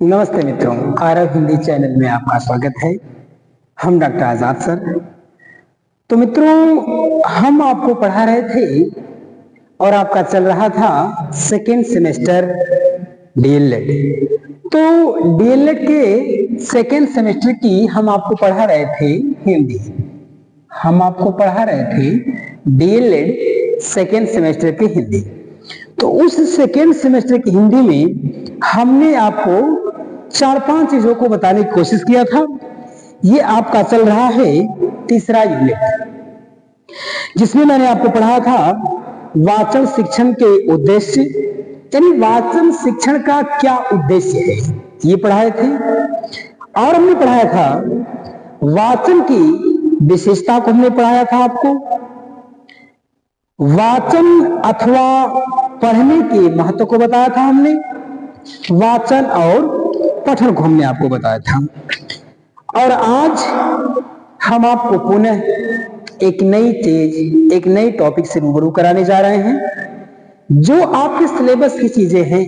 नमस्ते मित्रों, आरव हिंदी चैनल में आपका स्वागत है। हम डॉक्टर आजाद सर। तो मित्रों, हम आपको पढ़ा रहे थे और आपका चल रहा था सेकेंड सेमेस्टर डीएलएड। तो डीएलएड के सेकेंड सेमेस्टर की हम आपको पढ़ा रहे थे हिंदी। हम आपको पढ़ा रहे थे डीएलएड सेकेंड सेमेस्टर की हिंदी। तो उस सेकेंड सेमेस्टर की हिंदी में हमने आपको 4-5 चीजों को बताने की कोशिश किया था। ये आपका चल रहा है तीसरा यूनिट, जिसमें मैंने आपको पढ़ा था वाचन शिक्षण के उद्देश्य, यानी वाचन शिक्षण का क्या उद्देश्य है, ये पढ़ाए थे। और हमने पढ़ाया था वाचन की विशेषता को हमने पढ़ाया था आपको। वाचन अथवा पढ़ने के महत्व को बताया था हमने। वाचन और पठन को हमने आपको बताया था। और आज हम आपको पुनः एक नई चीज, एक नई टॉपिक से रूबरू कराने जा रहे हैं, जो आपके सिलेबस की चीजें हैं,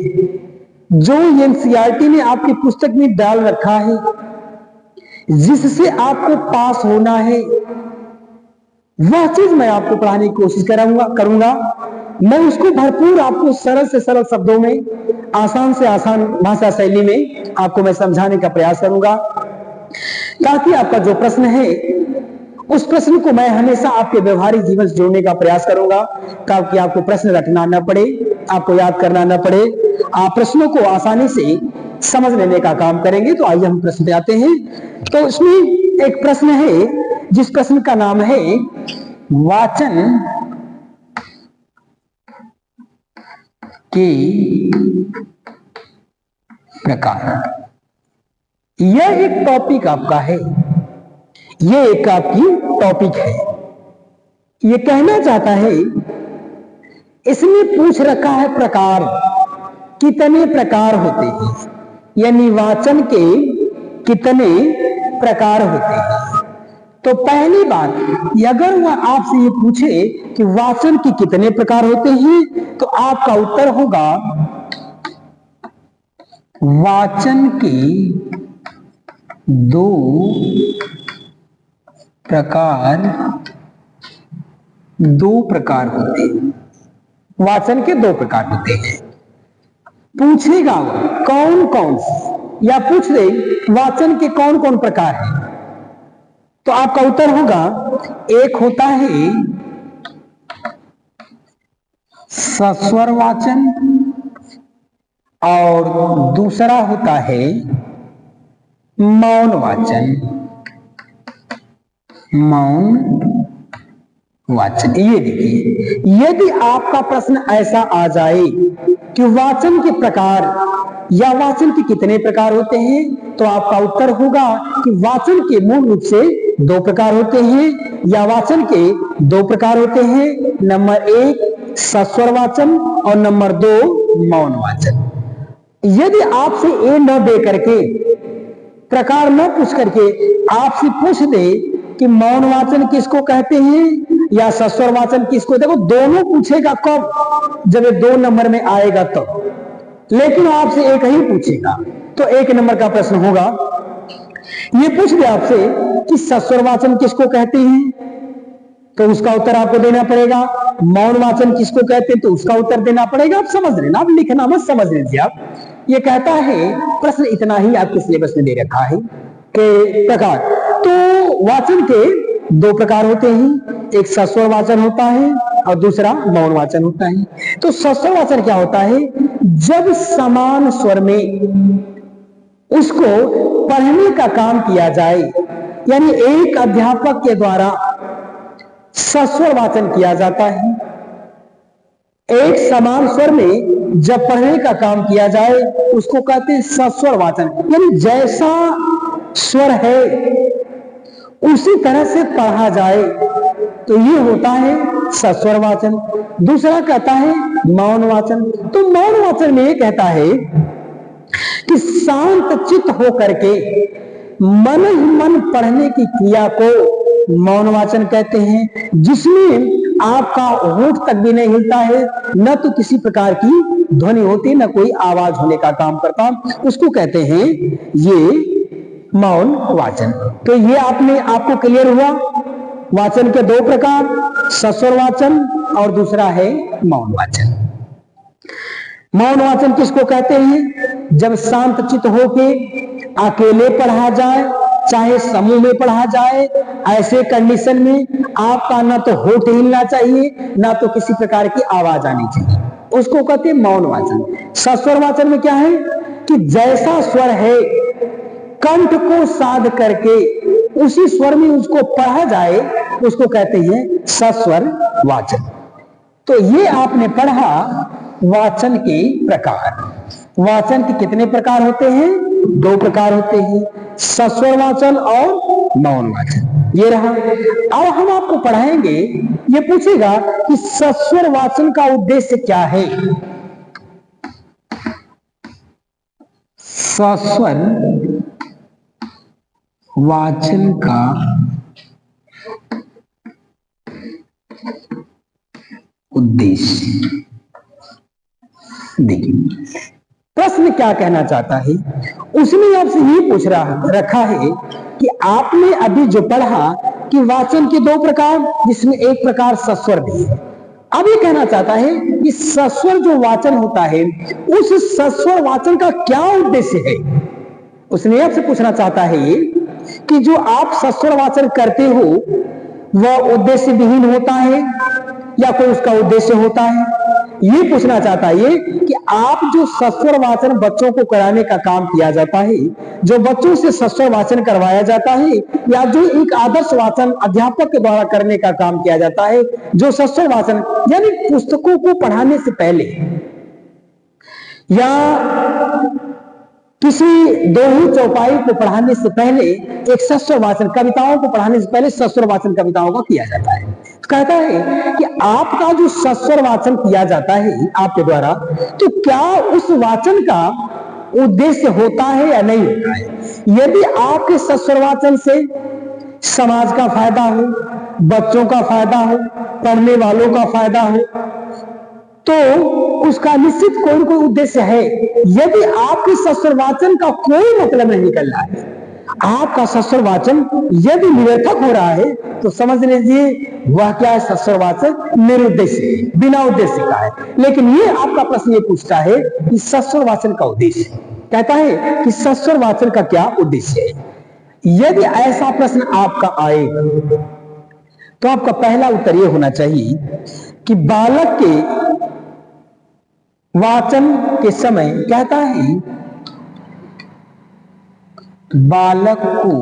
जो एनसीईआरटी ने आपकी पुस्तक में डाल रखा है, जिससे आपको पास होना है, वह चीज मैं आपको पढ़ाने की कोशिश करूंगा। मैं उसको भरपूर आपको सरल से सरल शब्दों में, आसान से आसान भाषा शैली में आपको मैं समझाने का प्रयास करूंगा, ताकि आपका जो प्रश्न है उस प्रश्न को मैं हमेशा आपके व्यवहारिक जीवन से जोड़ने का प्रयास करूंगा, ताकि आपको प्रश्न रटना न पड़े, आपको याद करना न पड़े, आप प्रश्नों को आसानी से समझ लेने का काम करेंगे। तो आइए हम प्रश्न पे आते हैं। तो इसमें एक प्रश्न है, जिस प्रश्न का नाम है वाचन के प्रकार। यह एक टॉपिक आपका है, यह एक आपकी टॉपिक है। यह कहना चाहता है, इसने पूछ रखा है प्रकार, कितने प्रकार होते हैं, यानी वाचन के कितने प्रकार होते हैं। तो पहली बात, अगर वह आपसे ये पूछे कि वाचन के कितने प्रकार होते हैं, तो आपका उत्तर होगा वाचन के 2 प्रकार होते हैं। वाचन के 2 प्रकार होते हैं। पूछेगा कौन कौन, या पूछ दे वाचन के कौन कौन प्रकार हैं, तो आपका उत्तर होगा, एक होता है सस्वर वाचन और दूसरा होता है मौन वाचन। मौन वाचन। ये देखिए, यदि आपका प्रश्न ऐसा आ जाए कि वाचन के प्रकार या वाचन के कितने प्रकार होते हैं, तो आपका उत्तर होगा कि वाचन के मूल रूप से 2 प्रकार होते हैं, या वाचन के 2 प्रकार होते हैं। नंबर 1 सस्वर वाचन और नंबर 2 मौन वाचन। यदि आपसे ए न दे करके, प्रकार न पूछ करके आपसे पूछ दे कि मौन वाचन किसको कहते हैं या सस्वर वाचन किसको, देखो दोनों पूछेगा कब, जब ये 2 नंबर में आएगा तो, लेकिन आपसे एक ही पूछेगा, तो 1 नंबर का प्रश्न होगा। ये पूछ दे आपसे कि सस्वर वाचन किसको कहते हैं, तो उसका उत्तर आपको देना पड़ेगा। मौन वाचन किसको कहते हैं, तो उसका उत्तर देना पड़ेगा। आप समझ लेना, आप लिखना मत, समझ लीजिए आप। ये कहता है प्रश्न इतना ही आपके सिलेबस में दे रखा है कि प्रकार। तो वाचन के 2 प्रकार होते हैं, एक सस्वर वाचन होता है और दूसरा मौन वाचन होता है। तो सस्वर वाचन क्या होता है, जब समान स्वर में उसको पढ़ने का काम किया जाए, यानी एक अध्यापक के द्वारा सस्वर वाचन किया जाता है। एक समान स्वर में जब पढ़ने का काम किया जाए, उसको कहते हैं सस्वर वाचन, यानी जैसा स्वर है उसी तरह से पढ़ा जाए, तो ये होता है सस्वर वाचन। दूसरा कहता है मौन वाचन। तो मौन वाचन में ये कहता है कि शांत चित्त हो करके मन ही मन पढ़ने की क्रिया को मौन वाचन कहते हैं, जिसमें आपका होंठ तक भी नहीं हिलता है, न तो किसी प्रकार की ध्वनि होती, ना कोई आवाज होने का काम करता, उसको कहते हैं ये मौन वाचन। तो ये आपको क्लियर हुआ वाचन के दो प्रकार, सस्वर वाचन और दूसरा है मौन वाचन। मौन वाचन किसको कहते हैं? जब शांत चित्त होके अकेले पढ़ा जाए, चाहे समूह में पढ़ा जाए, ऐसे कंडीशन में आपका ना तो होठ हिलना चाहिए, ना तो किसी प्रकार की आवाज आनी चाहिए, उसको कहते हैं मौन वाचन। सस्वर वाचन में क्या है कि जैसा स्वर है कंठ को साध करके उसी स्वर में उसको पढ़ा जाए, उसको कहते हैं सस्वर वाचन। तो ये आपने पढ़ा वाचन के प्रकार। वाचन के कितने प्रकार होते हैं? दो प्रकार होते हैं, सस्वर वाचन और मौन वाचन। ये रहा। अब हम आपको पढ़ाएंगे, ये पूछेगा कि सस्वर वाचन का उद्देश्य क्या है। सस्वर वाचन का उद्देश्य, देखिए प्रश्न क्या कहना चाहता है, उसने आपसे ये पूछ रखा है कि आपने अभी जो पढ़ा कि वाचन के दो प्रकार, जिसमें एक प्रकार सस्वर भी है। अब ये कहना चाहता है कि सस्वर जो वाचन होता है, उस सस्वर वाचन का क्या उद्देश्य है। उसने आपसे पूछना चाहता है कि जो आप सस्वर वाचन करते हो वह उद्देश्य विहीन होता है या कोई उसका उद्देश्य होता है। ये पूछना चाहता है कि आप जो सस्वर वाचन बच्चों को कराने का काम किया जाता है, जो बच्चों से सस्वर वाचन करवाया जाता है, या जो एक आदर्श वाचन अध्यापक के द्वारा करने का काम किया जाता है, जो सस्वर वाचन यानी पुस्तकों को पढ़ाने से पहले या किसी दोही चौपाई को पढ़ाने से पहले एक सस्वर वाचन, कविताओं को पढ़ाने से पहले सस्वर वाचन कविताओं का किया जाता है। कहता है कि आपका जो सस्वर वाचन किया जाता है आपके द्वारा, तो क्या उस वाचन का उद्देश्य होता है या नहीं होता है। यदि आपके सस्वर वाचन से समाज का फायदा हो, बच्चों का फायदा हो, पढ़ने वालों का फायदा हो, तो उसका निश्चित कोई न कोई उद्देश्य है। यदि आपके सस्वर वाचन का कोई मतलब नहीं निकल रहा है, आपका सस्वर वाचन यदि निरर्थक हो रहा है, तो समझ लीजिए वह क्या है, सस्वर वाचन निरुद्देश्य, बिना उद्देश्य का है। लेकिन ये आपका प्रश्न ये पूछता है कि सस्वर वाचन का उद्देश्य, कहता है कि सस्वर वाचन का क्या उद्देश्य है। यदि ऐसा प्रश्न आपका आए तो आपका पहला उत्तर यह होना चाहिए कि बालक के वाचन के समय, कहता है बालक को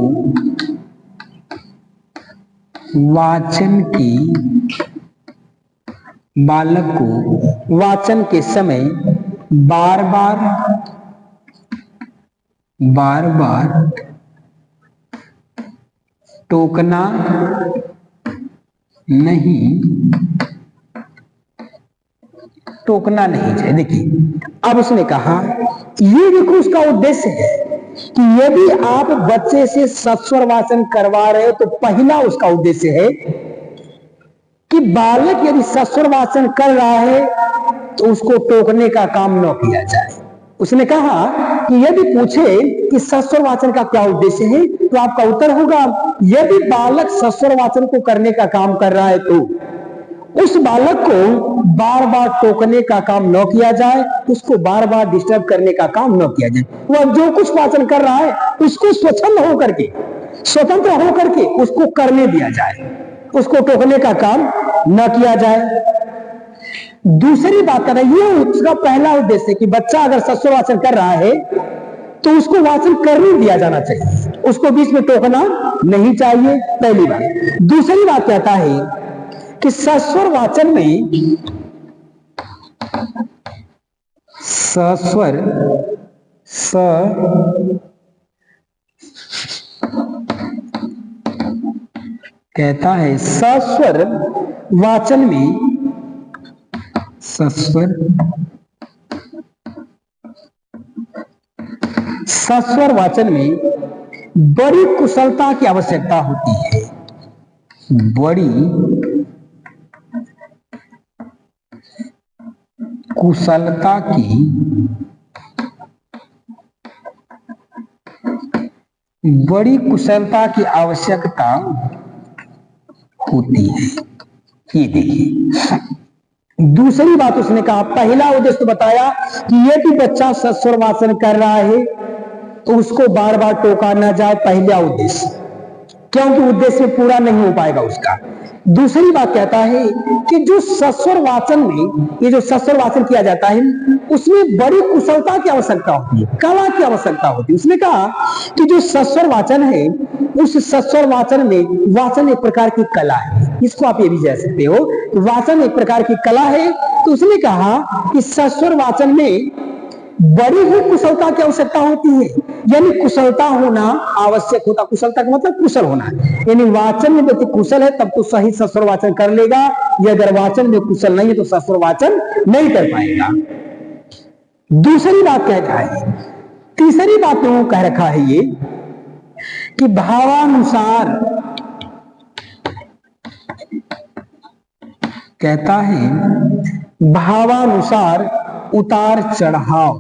वाचन के समय बार बार टोकना नहीं चाहिए। देखिए अब उसने कहा, ये देखो उसका उद्देश्य है कि यदि आप बच्चे से सस्वर वाचन करवा रहे हो, तो पहला उसका उद्देश्य है कि बालक यदि सस्वर वाचन कर रहा है तो उसको टोकने का काम न किया जाए। उसने कहा कि यदि पूछे कि सस्वर वाचन का क्या उद्देश्य है, तो आपका उत्तर होगा, यदि बालक सस्वर वाचन को करने का काम कर रहा है तो उस बालक को बार बार टोकने का काम न किया जाए, उसको बार बार डिस्टर्ब करने का काम न किया जाए। वह जो कुछ वाचन कर रहा है उसको स्वतंत्र होकर के उसको करने दिया जाए, उसको टोकने का काम न किया जाए। दूसरी बात कर रही है, उसका पहला उद्देश्य कि बच्चा अगर सस्वर वाचन कर रहा है तो उसको वाचन करने दिया जाना चाहिए, उसको बीच में टोकना नहीं चाहिए, पहली बात। दूसरी बात कहता है कि सस्वर वाचन में कहता है सस्वर वाचन में बड़ी कुशलता की आवश्यकता होती है, बड़ी कुशलता की बड़ी कुशलता की आवश्यकता होती है। ये देखिए, दूसरी बात उसने कहा, पहला उद्देश्य तो बताया कि यदि बच्चा सस्वर वाचन कर रहा है तो उसको बार बार टोका ना जाए, पहला उद्देश्य, क्योंकि उद्देश्य पूरा नहीं हो पाएगा उसका। दूसरी बात कहता है कि जो सस्वर वाचन में, ये जो सस्वर वाचन किया जाता है उसमें बड़ी कुशलता की आवश्यकता होती है, कला की आवश्यकता होती है। उसने कहा कि जो सस्वर वाचन है, उस सस्वर वाचन में, वाचन एक प्रकार की कला है, इसको आप ये भी कह सकते हो, वाचन एक प्रकार की कला है। तो उसने कहा कि सस्वर वाचन में बड़ी ही कुशलता की आवश्यकता होती है, यानी कुशलता होना आवश्यक होता। कुशलता का मतलब कुशल होना, यानी वाचन में व्यक्ति कुशल है तब तो सही सस्वर वाचन कर लेगा, या अगर वाचन में कुशल नहीं है तो सस्वर वाचन नहीं कर पाएगा। दूसरी बात कहता है, तीसरी बात में कह रखा है ये कि भावानुसार, कहता है भावानुसार उतार चढ़ाव,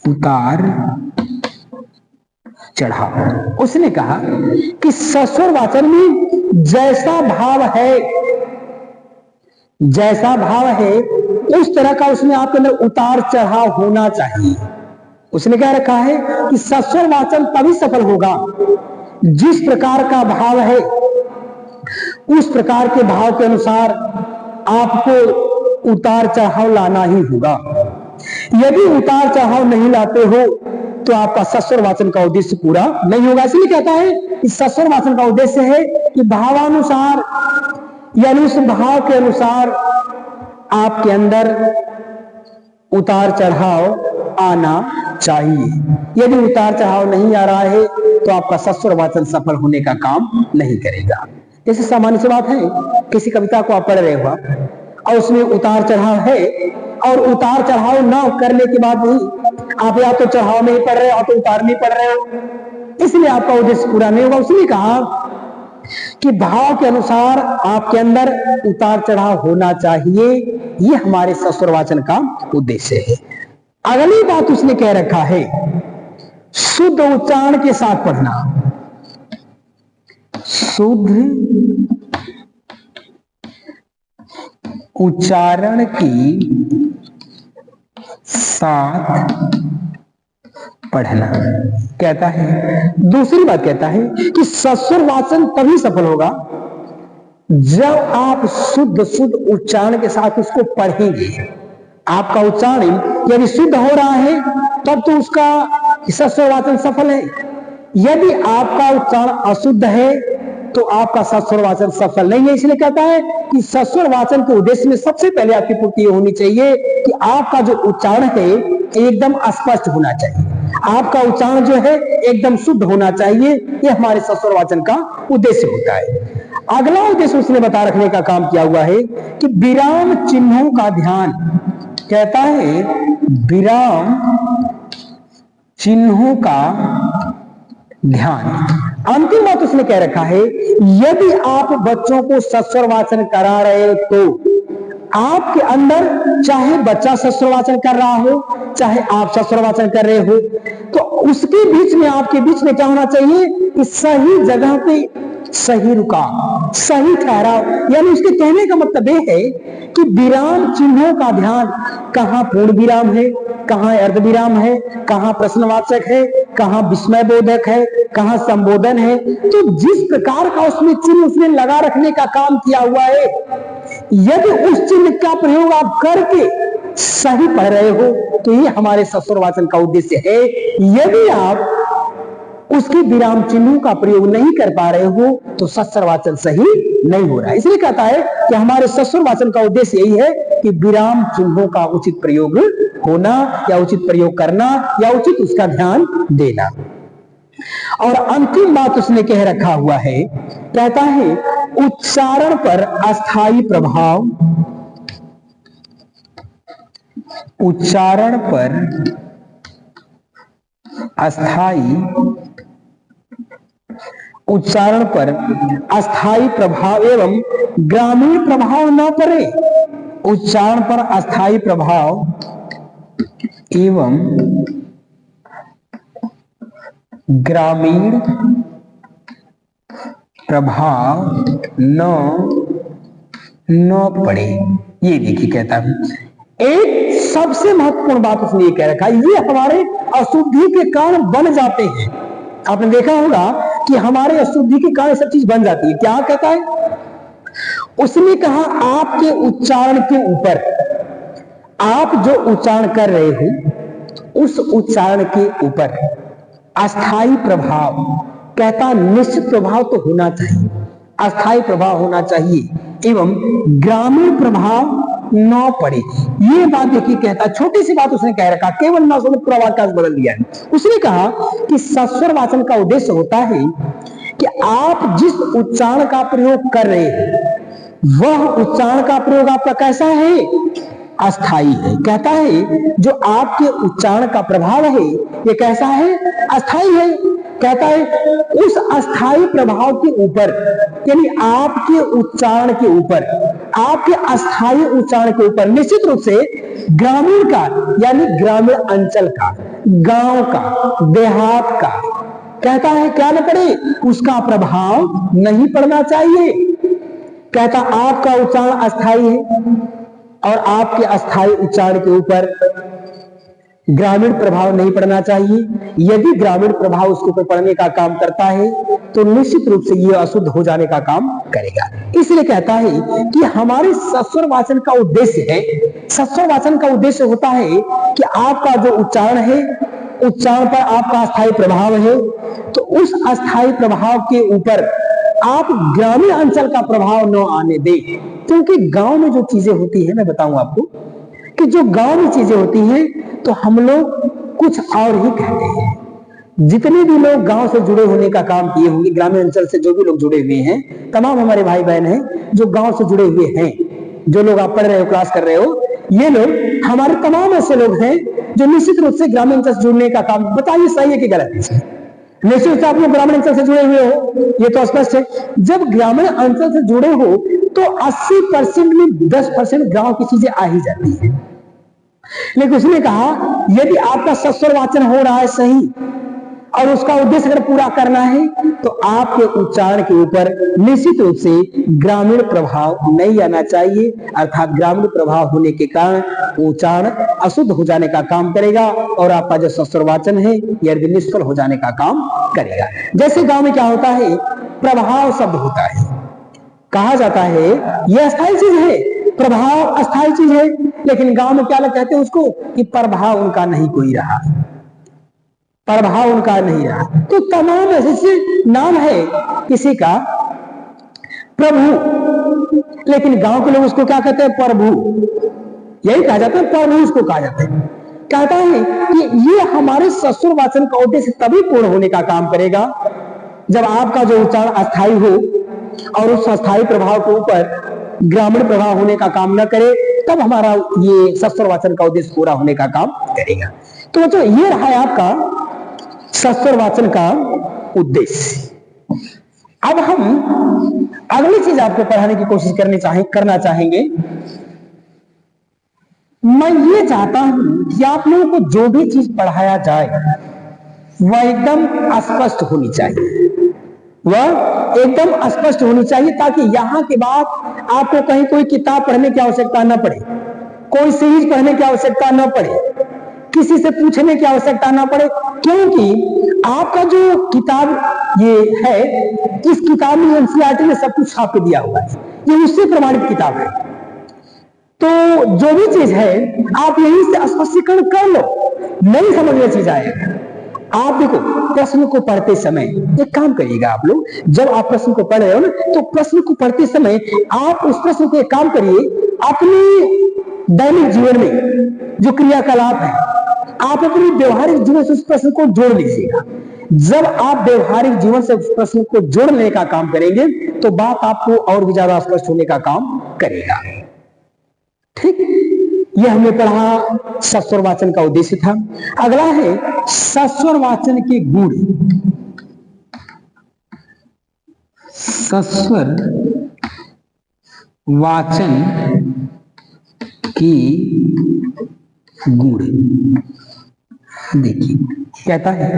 उतार चढ़ाव। उसने कहा कि सस्वर वाचन में जैसा भाव है, जैसा भाव है उस तरह का उसमें आपके अंदर उतार चढ़ाव होना चाहिए। उसने कह रखा है कि सस्वर वाचन तभी सफल होगा जिस प्रकार का भाव है उस प्रकार के भाव के अनुसार आपको उतार चढ़ाव लाना ही होगा। यदि उतार चढ़ाव नहीं लाते हो तो आपका सस्वर वाचन का उद्देश्य पूरा नहीं होगा। इसलिए कहता है कि सस्वर वाचन का उद्देश्य है कि भावानुसार, यानी उस भाव के अनुसार आपके अंदर उतार चढ़ाव आना चाहिए। यदि उतार चढ़ाव नहीं आ रहा है तो आपका सस्वर वाचन सफल होने का काम नहीं करेगा। जैसे सामान्य सी बात है, किसी कविता को आप पढ़ रहे हो और उसमें उतार चढ़ाव है, और उतार चढ़ाव न करने के बाद भी आप या तो चढ़ाव में ही पढ़ रहे हो तो उतार नहीं पढ़ रहे हो, इसलिए आपका उद्देश्य पूरा नहीं होगा। उसने कहा कि भाव के अनुसार आपके अंदर उतार चढ़ाव होना चाहिए, ये हमारे सस्वर वाचन का उद्देश्य है। अगली बात उसने कह रखा है शुद्ध उच्चारण के साथ पढ़ना, शुद्ध उच्चारण की साथ पढ़ना। कहता है, दूसरी बात कहता है कि सस्वर वाचन तभी सफल होगा जब आप शुद्ध शुद्ध उच्चारण के साथ उसको पढ़ेंगे। आपका उच्चारण यदि शुद्ध हो रहा है तब तो उसका सस्वर वाचन सफल है। यदि आपका उच्चारण अशुद्ध है तो आपका सस्वर वाचन सफल नहीं है। इसलिए कहता है कि सस्वर वाचन के उद्देश्य में सबसे पहले आपकी पूर्ति होनी चाहिए कि आपका जो उच्चारण है एकदम स्पष्ट होना चाहिए, आपका उच्चारण जो है एकदम शुद्ध होना चाहिए। ये हमारे सस्वर वाचन का उद्देश्य होता है। अगला उद्देश्य उसने बता रखने का काम किया हुआ है कि विराम चिन्हों का ध्यान। कहता है विराम चिन्हों का ध्यान। अंतिम बात उसने कह रखा है यदि आप बच्चों को सस्वर वाचन करा रहे हो तो आपके अंदर, चाहे बच्चा सस्वर वाचन कर रहा हो चाहे आप सस्वर वाचन कर रहे हो, तो उसके बीच में, आपके बीच में क्या होना चाहिए कि सही जगह पे सही रुकाव, सही ठहराव। यानी उसके कहने का मतलब यह है कि विराम चिन्हों का ध्यान, कहां पूर्ण विराम है, कहां अर्ध विराम है, कहां प्रश्नवाचक है, कहां विस्मय बोधक है, कहां संबोधन है। तो जिस प्रकार का उसमें चिन्ह उसने लगा रखने का काम किया हुआ है, यदि उस चिन्ह का प्रयोग आप करके सही पढ़ रहे हो तो ये हमारे सस्वर वाचन का उद्देश्य है। यदि आप उसके विराम चिन्हों का प्रयोग नहीं कर पा रहे हो तो सस्वर वाचन सही नहीं हो रहा है। इसलिए कहता है कि हमारे सस्वर वाचन का उद्देश्य यही है कि विराम चिन्हों का उचित प्रयोग होना, या उचित प्रयोग करना, या उचित उसका ध्यान देना। और अंतिम बात उसने कह रखा हुआ है, कहता है उच्चारण पर अस्थायी प्रभाव, उच्चारण पर अस्थायी, उच्चारण पर अस्थायी प्रभाव एवं ग्रामीण प्रभाव न पड़े। उच्चारण पर अस्थायी प्रभाव एवं ग्रामीण प्रभाव न पड़े। ये देखिए कहता है, एक सबसे महत्वपूर्ण बात उसने ये कह रखा है, ये हमारे अशुद्धि के कारण बन जाते हैं। आपने देखा होगा कि हमारे अशुद्धि के कारण सब चीज बन जाती है। क्या कहता है उसने कहा, आपके उच्चारण के ऊपर, आप जो उच्चारण कर रहे हो उस उच्चारण के ऊपर अस्थाई प्रभाव, कहता निश्चित प्रभाव तो होना चाहिए, अस्थाई प्रभाव होना चाहिए एवं ग्रामीण प्रभाव न पड़े। ये बात देखिए कहता, छोटी सी बात उसने कह रखा, केवल ना सुने पूरा वाक्य बदल दिया है। उसने कहा कि सस्वर वाचन का उद्देश्य होता है कि आप जिस उच्चारण का प्रयोग कर रहे हैं वह उच्चारण का प्रयोग आपका कैसा है, अस्थाई है। कहता है जो आपके उच्चारण का प्रभाव है ये कैसा है, अस्थाई है। कहता है उस अस्थाई प्रभाव के ऊपर, यानी आपके उच्चारण के ऊपर, आपके अस्थाई उच्चारण के ऊपर निश्चित रूप से ग्रामीण का, यानी ग्रामीण अंचल का, गांव का, देहात का, कहता है क्या न पड़े, उसका प्रभाव नहीं पड़ना चाहिए। कहता आपका उच्चारण अस्थाई है और आपके अस्थाई उच्चारण के ऊपर ग्रामीण प्रभाव नहीं पड़ना चाहिए। यदि ग्रामीण प्रभाव उसके ऊपर पड़ने का काम करता है तो निश्चित रूप से यह अशुद्ध हो जाने का काम करेगा। इसलिए कहता है कि हमारे सस्वर वाचन का उद्देश्य है, सस्वर वाचन का उद्देश्य होता है कि आपका जो उच्चारण है, उच्चारण पर आपका अस्थाई प्रभाव है, तो उस अस्थाई प्रभाव के ऊपर आप ग्रामीण अंचल का प्रभाव न आने दें। क्योंकि गांव में जो चीजें होती है, मैं बताऊं आपको कि जो गांव में चीजें होती हैं तो हम लोग कुछ और ही कहते हैं। जितने भी लोग गांव से जुड़े होने का काम किए होंगे, ग्रामीण अंचल से जो भी लोग जुड़े हुए हैं, तमाम हमारे भाई बहन हैं जो गांव से जुड़े हुए हैं, जो लोग आप पढ़ रहे हो, क्लास कर रहे हो, ये लोग हमारे तमाम ऐसे लोग हैं जो निश्चित रूप से ग्रामीण अंचल से जुड़ने का काम, बताइए सही है कि गलत है? निश्चित रूप से आप लोग ग्रामीण अंचल से जुड़े हुए हो, ये तो स्पष्ट है। जब ग्रामीण अंचल से जुड़े हो तो 80% में 10% गांव की चीजें आ ही जाती है। लेकिन उसने कहा यदि आपका सस्वर वाचन हो रहा है सही और उसका उद्देश्य अगर पूरा करना है तो आपके उच्चारण के ऊपर निश्चित रूप से ग्रामीण प्रभाव नहीं आना चाहिए, अर्थात ग्रामीण प्रभाव होने के कारण उच्चारण अशुद्ध हो जाने का काम करेगा और आपका जो सस्वर वाचन है यदि निष्फल हो जाने का काम करेगा। जैसे गांव में क्या होता है, प्रभाव शब्द होता है, कहा जाता है यह अस्थाई चीज है, प्रभाव अस्थाई चीज है, लेकिन गांव में क्या कहते हैं उसको कि प्रभाव उनका नहीं कोई रहा, प्रभाव उनका नहीं रहा। तो तमाम ऐसे नाम है किसी का प्रभु, लेकिन गांव के लोग उसको क्या कहते हैं, प्रभु, यही कहा जाता है, प्रभु उसको कहा जाता है। कहता है कि ये हमारे सस्वर वाचन का उद्देश्य तभी पूर्ण होने का काम करेगा जब आपका जो उच्चारण अस्थाई हो और उस अस्थाई प्रभाव के ऊपर ग्रामीण प्रभाव होने का काम न करे, तब हमारा ये सस्वर वाचन का उद्देश्य पूरा होने का काम करेगा। तो जो ये रहा है आपका सस्वर वाचन का उद्देश्य। अब हम अगली चीज आपको पढ़ाने की कोशिश करना चाहेंगे। मैं ये चाहता हूं कि आप लोगों को जो भी चीज पढ़ाया जाए वह एकदम स्पष्ट होनी चाहिए, वह एकदम स्पष्ट होनी चाहिए, ताकि यहां के बाद आपको कहीं कोई किताब पढ़ने की आवश्यकता न पड़े, कोई सीरीज पढ़ने की आवश्यकता न पड़े, किसी से पूछने की आवश्यकता न पड़े। क्योंकि आपका जो किताब ये है, इस किताब में एनसीईआरटी ने सब कुछ छाप के दिया हुआ है, ये उससे प्रमाणित किताब है। तो जो भी चीज है आप यहीं से स्पष्टीकरण कर लो, नहीं समझ में चीज आएगा। आप देखो प्रश्न को पढ़ते समय एक काम करिएगा, आप लोग जब आप प्रश्न को पढ़ रहे हो ना, तो प्रश्न को पढ़ते समय आप उस प्रश्न को एक काम करिए, अपने दैनिक जीवन में जो क्रियाकलाप है आप अपने व्यवहारिक जीवन से उस प्रश्न को जोड़ लीजिएगा। जब आप व्यवहारिक जीवन से उस प्रश्न को जोड़ने का काम करेंगे तो बात आपको और भी ज्यादा स्पष्ट होने का काम करेगा। ठीक, यह हमने पढ़ा सस्वर वाचन का उद्देश्य था। अगला है सस्वर वाचन के गुण। सस्वर वाचन की गुण। देखिए कहता है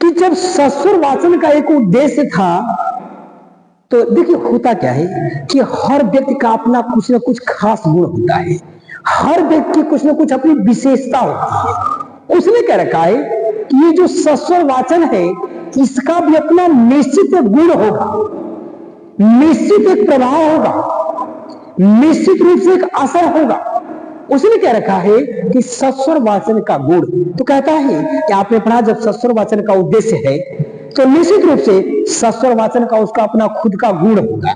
कि जब सस्वर वाचन का एक उद्देश्य था, तो देखिए होता क्या है कि हर व्यक्ति का अपना कुछ ना कुछ खास गुण होता है, हर व्यक्ति की कुछ ना कुछ अपनी विशेषता होती है। उसने कह रखा है कि ये जो सस्वर वाचन है इसका भी अपना निश्चित गुण होगा, निश्चित एक प्रभाव होगा, निश्चित रूप से एक असर होगा। उसने कह रखा है कि सस्वर वाचन का गुण, तो कहता है कि आपने पढ़ा जब सस्वर वाचन का उद्देश्य है तो निश्चित रूप से सस्वर वाचन का उसका अपना खुद का गुण होगा।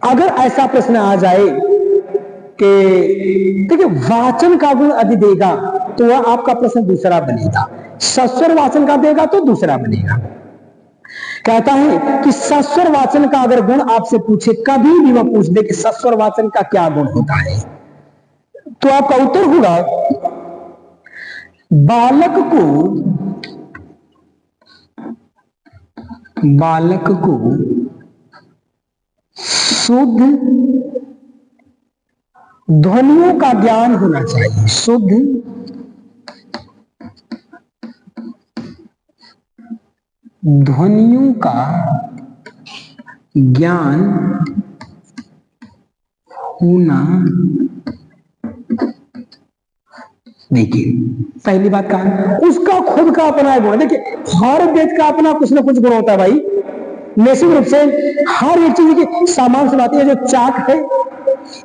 अगर ऐसा प्रश्न आ जाए कि देखिए वाचन का गुण यदि देगा तो वह आपका प्रश्न दूसरा बनेगा, सस्वर वाचन का देगा तो दूसरा बनेगा। कहता है कि सस्वर वाचन का अगर गुण आपसे पूछे, कभी भी वह पूछ दे कि सस्वर वाचन का क्या गुण होता है, तो आपका उत्तर होगा बालक को शुद्ध ध्वनियों का ज्ञान होना चाहिए, शुद्ध ध्वनियों का ज्ञान होना। देखिए पहली बात कहा उसका खुद का अपना गुण। देखिए हर व्यक्ति का अपना कुछ ना कुछ गुण होता है भाई, निश्चित रूप से हर एक चीज की सामान्य सी बात है। जो चाक है,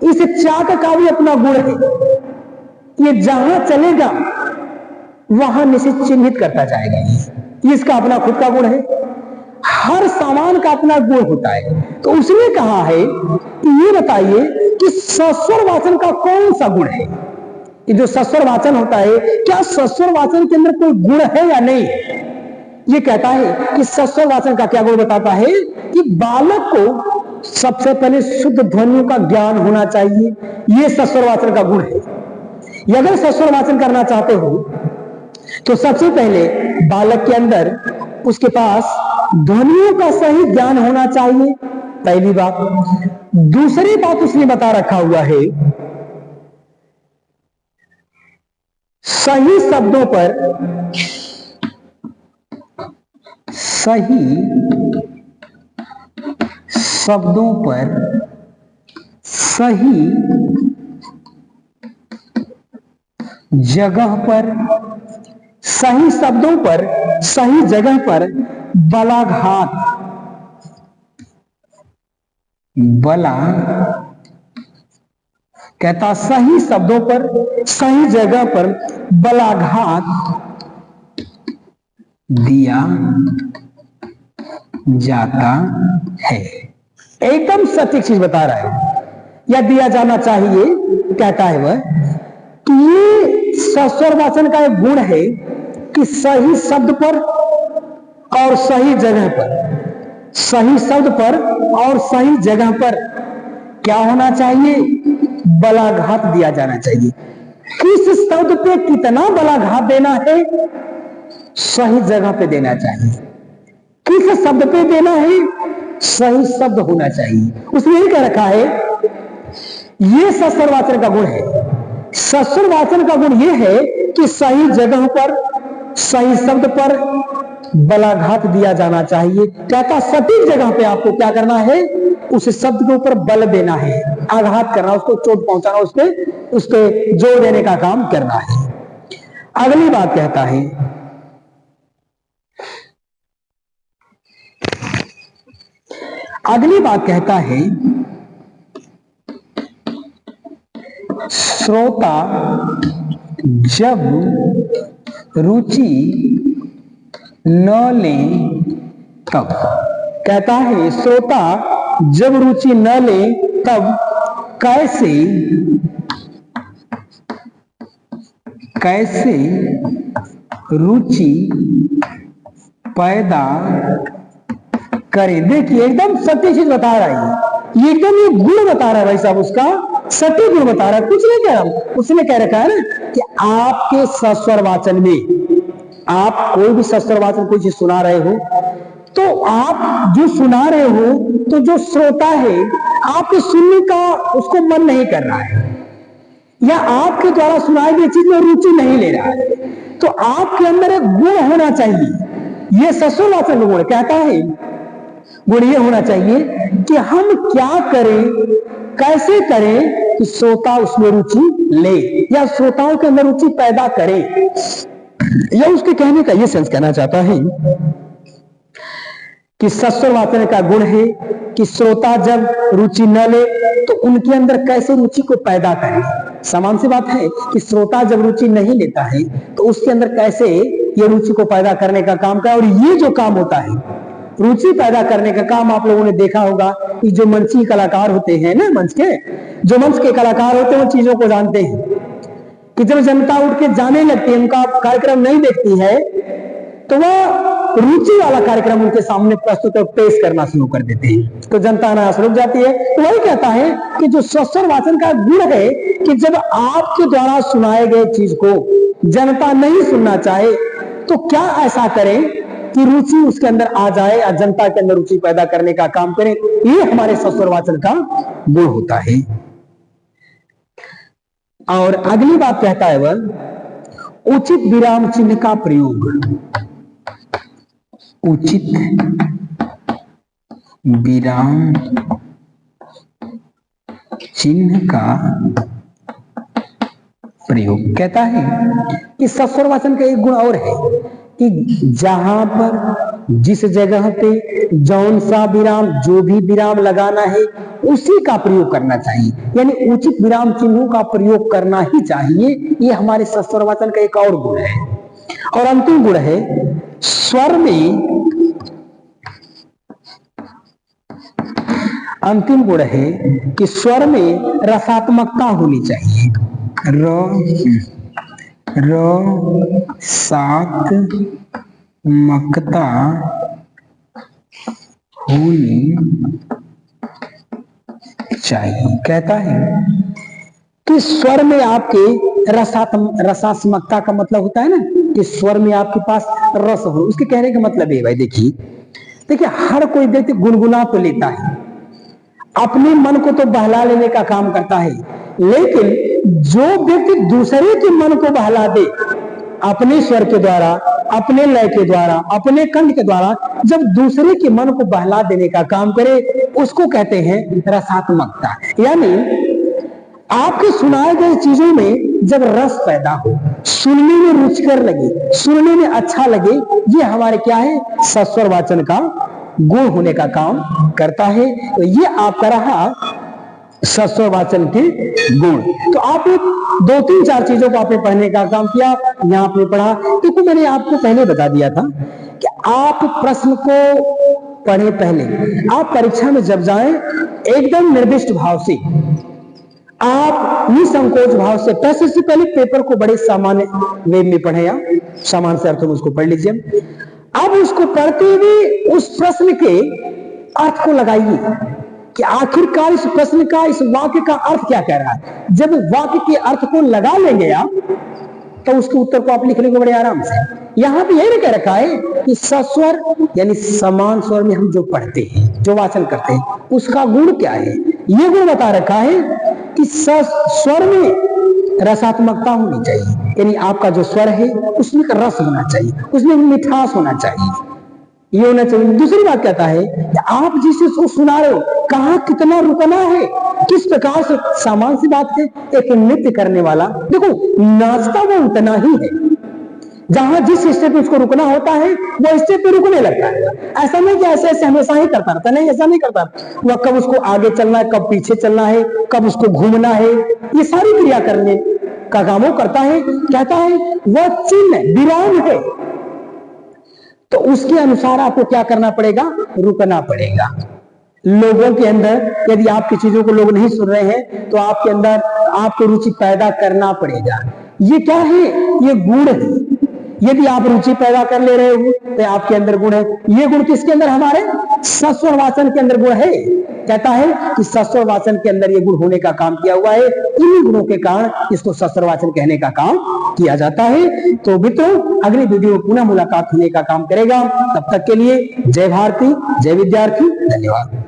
इस चाक का भी अपना गुण है, ये जहां चलेगा वहां निश्चित चिन्हित करता जाएगा, इसका अपना खुद का गुण है। हर सामान का अपना गुण होता है। तो उसने कहा है कि ये बताइए कि सस्वर वाचन का कौन सा गुण है। ये जो सस्वर वाचन होता है, क्या सस्वर वाचन के अंदर कोई गुण है या नहीं। ये कहता है कि सस्वर वाचन का क्या गुण बताता है कि बालक को सबसे पहले शुद्ध ध्वनियों का ज्ञान होना चाहिए, ये सस्वर वाचन का गुण है। अगर सस्वर वाचन करना चाहते हो तो सबसे पहले बालक के अंदर उसके पास ध्वनियों का सही ज्ञान होना चाहिए, पहली बात। दूसरी बात उसने बता रखा हुआ है सही शब्दों पर सही जगह पर, सही शब्दों पर सही जगह पर बलाघात कहता सही शब्दों पर सही जगह पर बलाघात दिया जाता है। एकदम सटीक चीज बता रहा है, या दिया जाना चाहिए। कहता है वह कि ये सस्वर वाचन का एक गुण है कि सही शब्द पर और सही जगह पर, सही शब्द पर और सही जगह पर क्या होना चाहिए, बलाघात दिया जाना चाहिए। किस शब्द पे कितना बलाघात देना है, सही जगह पे देना चाहिए। किस शब्द पे देना है, सही शब्द होना चाहिए। उसने यही कह रखा है ये सस्वर वाचन का गुण है। सस्वर वाचन का गुण यह है कि सही जगह पर सही शब्द पर बलाघात दिया जाना चाहिए। कहता सटीक जगह पे आपको क्या करना है, उस शब्द के ऊपर बल देना है, आघात करना, उसको चोट पहुंचाना, उस पे जोर देने का काम करना है। अगली बात कहता है श्रोता जब रुचि न ले तब। कहता है श्रोता जब रुचि न ले तब कैसे रुचि पैदा करे। देखिए एकदम सत्य चीज बता रहा है, ये एकदम ये गुण बता रहा है भाई साहब, उसका सत्य गुण बता रहा है, कुछ नहीं कह रहा। उसने कह रखा है ना कि आपके सस्वर वाचन में, आप कोई भी सस्वर वाचन कोई चीज सुना रहे हो तो आप जो सुना रहे हो तो जो श्रोता है आपके सुनने का उसको मन नहीं कर रहा है, या आपके द्वारा सुनाई गई चीज में रुचि नहीं ले रहा है, तो आपके अंदर एक गुण होना चाहिए। ये सस्वरवाचन गुण कहता है, गुण ये होना चाहिए कि हम क्या करें, कैसे करें कि श्रोता उसमें रुचि ले या श्रोताओं के अंदर रुचि पैदा करे। यह उसके कहने का ये सेंस कहना चाहता है कि सस्वरवाचन का गुण है कि श्रोता जब रुचि न ले तो उनके अंदर कैसे रुचि को पैदा करें। समान सी बात है कि श्रोता जब रुचि नहीं लेता है तो उसके अंदर कैसे ये रुचि को पैदा करने का काम का। और ये जो काम होता है रुचि पैदा करने का काम, आप लोगों ने देखा होगा कि जो मंची कलाकार होते हैं ना, मंच के कलाकार होते हैं वो चीजों को जानते हैं कि जब जनता उठ के जाने लगती है, उनका कार्यक्रम नहीं देखती है, तो वह रुचि वाला कार्यक्रम उनके सामने प्रस्तुत और पेश करना शुरू कर देते हैं, तो जनता नाश रुक जाती है। तो वही कहता है कि जो सस्वरवाचन का गुण है कि जब आपके द्वारा सुनाए गए चीज को जनता नहीं सुनना चाहे तो क्या ऐसा करें कि रुचि उसके अंदर आ जाए या जनता के अंदर रुचि पैदा करने का काम करें। ये हमारे सस्वरवाचन का गुण होता है। और अगली बात कहता है वह उचित विराम चिन्ह का प्रयोग। उचित विराम चिन्ह का प्रयोग कहता है कि सस्वरवाचन का एक गुण और है कि जहां पर जिस जगह पे जौन सा विराम, जो भी विराम लगाना है उसी का प्रयोग करना चाहिए, यानी उचित विराम चिन्हों का प्रयोग करना ही चाहिए। ये हमारे सस्वरवाचन का एक और गुण है। और अंतिम गुण है स्वर में, अंतिम गुण है कि स्वर में रसात्मकता होनी चाहिए। रसात्मकता होनी चाहिए। कहता है कि स्वर में आपके रसात्मकता का मतलब होता है ना कि स्वर में आपके पास रस हो। उसके कहने का मतलब है भाई, देखिए हर कोई व्यक्ति गुनगुना तो लेता है, अपने मन को तो बहला लेने का काम करता है, लेकिन जो व्यक्ति दूसरे के मन को बहला दे अपने स्वर के द्वारा, अपने लय के द्वारा, अपने कंठ के द्वारा, जब दूसरे के मन को बहला देने का काम करे उसको कहते हैं रसात्मकता। यानी आपके सुनाए गए चीजों में जब रस पैदा हो, सुनने में रुचिकर लगे, सुनने में अच्छा लगे, ये हमारे क्या है, सस्वरवाचन का गुण होने का काम करता है। तो ये आपका रहा सस्वरवाचन के गुण। तो आपने 2-3-4 चीजों को आपने पढ़ने का काम किया। यहाँ आपने पढ़ा, क्योंकि मैंने आपको पहले बता दिया था कि आप प्रश्न को पढ़े पहले, आप परीक्षा में जब जाएं एकदम निर्दिष्ट भाव से, आप निसंकोच भाव से प्रश्न से पहले पेपर को बड़े सामान्य वे में पढ़े, या सामान्य से अर्थ में उसको पढ़ लीजिए। अब उसको पढ़ते हुए उस प्रश्न के अर्थ को लगाइए कि आखिरकार इस प्रश्न का, इस वाक्य का अर्थ क्या कह रहा है। जब वाक्य के अर्थ को लगा लेंगे आप, तो उसके उत्तर को आप लिख लेंगे बड़े आराम से। यहां पे यही कह रखा है कि सस्वर यानी समान स्वर में हम जो पढ़ते हैं, जो वाचन करते हैं, उसका गुण क्या है। ये गुण बता रखा है कि स्वर में रसात्मकता होनी चाहिए, यानी आपका जो स्वर है उसमें रस होना चाहिए, उसमें मिठास होना चाहिए, ये होना चाहिए। दूसरी बात कहता है कि आप जिस चीज को सुना रहे हो कहाँ कितना रुकना है, किस प्रकार से। सामान्य सी बात है, एक नृत्य करने वाला देखो नाचता वो उतना ही है, जहां जिस स्टेप पे उसको रुकना होता है वो स्टेप पे रुकने लगता है। ऐसा नहीं कि ऐसे हमेशा ही करता रहता, नहीं ऐसा नहीं करता। वह कब उसको आगे चलना है, कब पीछे चलना है, कब उसको घूमना है, ये सारी क्रिया करने का काम वो करता है। कहता है वह चिन्ह विराम है, तो उसके अनुसार आपको क्या करना पड़ेगा, रुकना पड़ेगा। लोगों के अंदर यदि आपकी चीजों को लोग नहीं सुन रहे हैं तो आपके अंदर आपको रुचि पैदा करना पड़ेगा। ये क्या है, ये गुण है। यदि आप रुचि पैदा कर ले रहे हो तो आपके अंदर गुण है। ये गुण किसके अंदर, हमारे सस्वरवाचन के अंदर गुण है। कहता है कि सस्वरवाचन के अंदर ये गुण होने का काम किया हुआ है, इन्हीं गुणों के कारण इसको सस्वरवाचन कहने का काम किया जाता है। तो मित्रों अगली वीडियो में पुनः मुलाकात होने का काम करेगा। तब तक के लिए जय भारती, जय विद्यार्थी, धन्यवाद।